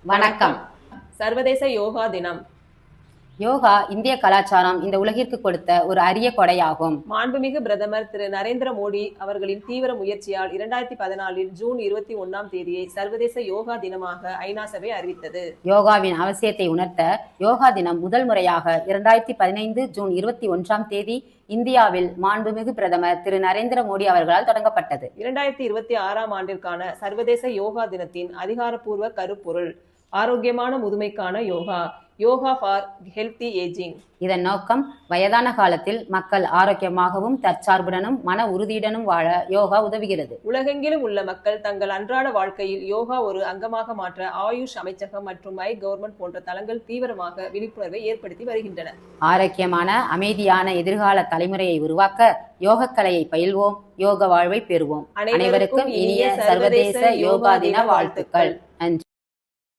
வணக்கம். சர்வதேச யோகா தினம். யோகா இந்திய கலாச்சாரம் இந்த உலகிற்கு கொடுத்த ஒரு அரிய கொடையாகும். மாண்புமிகு பிரதமர் திரு நரேந்திர மோடி அவர்களின் தீவிர முயற்சியால் 2014 ஜூன் 21ஆம் தேதியை சர்வதேச யோகா தினமாக ஐநா சபை அறிவித்தது. யோகாவின் அவசியத்தை உணர்த்த யோகா தினம் முதல் முறையாக 2015 ஜூன் 21ஆம் தேதி இந்தியாவில் மாண்புமிகு பிரதமர் திரு நரேந்திர மோடி அவர்களால் தொடங்கப்பட்டது. 2026ஆம் ஆண்டிற்கான சர்வதேச யோகா தினத்தின் அதிகாரப்பூர்வ கருப்பொருள் ஆரோக்கியமான முதுமைக்கான yoga, yoga for healthy ageing. இதன் நோக்கம் வயதான காலத்தில் மக்கள் ஆரோக்கியமாகவும் தற்சார்புடனும் மன உறுதியுடனும் வாழ யோகா உதவுகிறது. உலகெங்கிலும் உள்ள மக்கள் தங்கள் அன்றாட வாழ்க்கையில் யோகா ஒரு அங்கமாக மாற்ற ஆயுஷ் அமைச்சகம் மற்றும் மை கவர்மெண்ட் போன்ற தளங்கள் தீவிரமாக விழிப்புணர்வை ஏற்படுத்தி வருகின்றன. ஆரோக்கியமான அமைதியான எதிர்கால தலைமுறையை உருவாக்க யோகக்கலையை பயில்வோம், யோக வாழ்வை பெறுவோம். அனைவருக்கும் இனிய சர்வதேச யோகா தின வாழ்த்துக்கள்.